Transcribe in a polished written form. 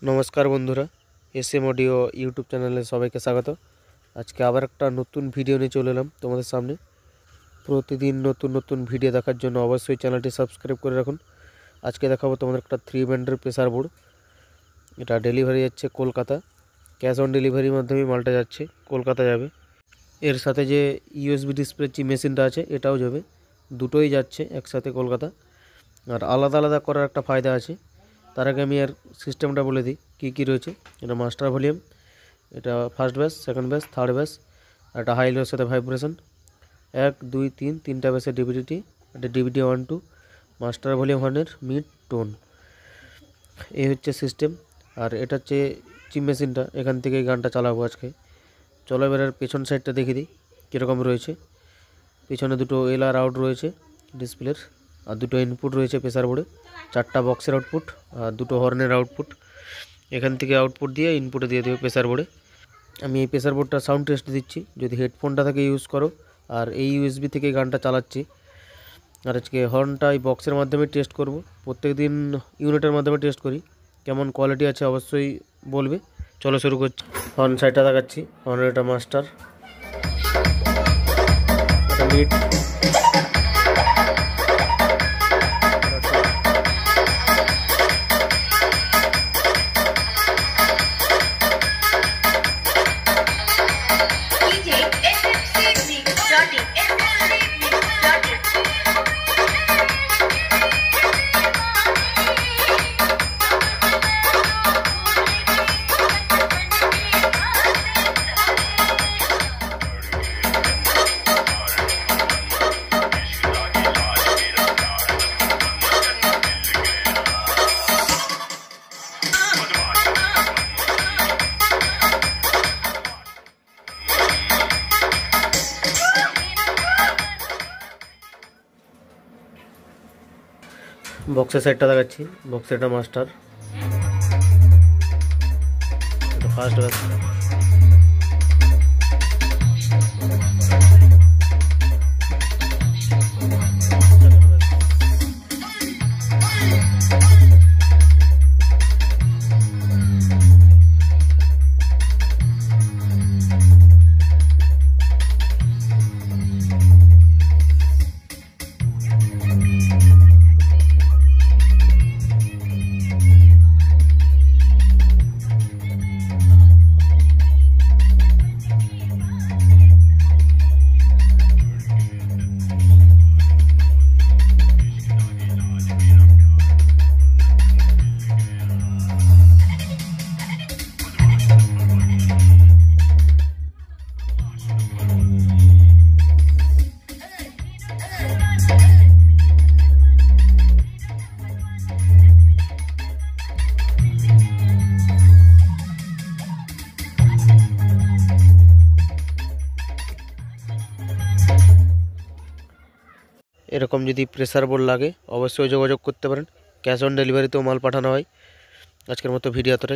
नमस्कार बंधुरा SM audio YouTube channel सबाई के स्वागत। आज के आबार एक नतून भिडियो निये चले एलाम तोमादेर सामने। प्रतिदिन नतून नतून भिडियो देखार जन्य अवश्यई चैनलटी सबस्क्राइब करे राखुन। आज के देखाबो तोमादेर एकटा 3 बैंडेर प्रेसार बोर्ड। एटा डेलिभारि जाच्छे कलकाता, कैश अन डेलिभारिर माध्यमे मालटा जाच्छे कलकाता जाबे। एर साथे जे यूएसबी डिसप्ले जे मेशिनटा आछे एटाओ जाबे, दुटोई जाच्छे एकसाथे कलकाता। और आलादा आलादा करार एकटा फायदा आछे। तार आगे आमि सिस्टेमटा बोले दी कि रयेछे। एटा मास्टार भलिउम, एटा first base, second base, third base, एटा हाई लोर साथे भाइब्रेशन, 1 2 3 तीनटा बेसের ডিভিডি, এটা ডিভিডি 1 2, মাস্টার ভলিউম 1 এর মিড টোন। এই হচ্ছে সিস্টেম। আর এটা হচ্ছে চিপ মেশিনটা, এখান থেকে গানটা চালাবো আজকে। চলো এবার পেছন সাইডটা দেখিয়ে দিই কীরকম রয়েছে। পিছনে দুটো এল আর আউট রয়েছে ডিসপ্লের, আর দুটো ইনপুট রয়েছে প্রেসার বোর্ডে, 4টা বক্সের আউটপুট আর দুটো হর্নের আউটপুট। এখান থেকে আউটপুট দিয়ে ইনপুটে দিয়ে দেবে প্রেসার বোর্ডে। আমি এই প্রেসার বোর্ডটা সাউন্ড টেস্ট দিচ্ছি, যদি হেডফোনটা থেকে ইউজ করো, আর এই ইউএসবি থেকে গানটা চালাচ্ছি। আর আজকে হর্নটা এই বক্সের মাধ্যমে টেস্ট করব। প্রত্যেক দিন ইউনিটের মাধ্যমে টেস্ট করি, কেমন কোয়ালিটি আছে অবশ্যই বলবে। চলো শুরু করছি। হর্ন সাইডটা দেখাচ্ছি। হর্নের এটা মাস্টার, এটা মিড, বক্সের সাইডটা দেখাচ্ছি। বক্সের এটা মাস্টার, এটা ফার্স্ট বেস, এরকম যদি প্রেসার বোর্ড লাগে অবশ্যই যোগাযোগ করতে পারেন। ক্যাশ অন ডেলিভারিতেও মাল পাঠানো হয়। আজকের মতো ভিডিও এতটাই।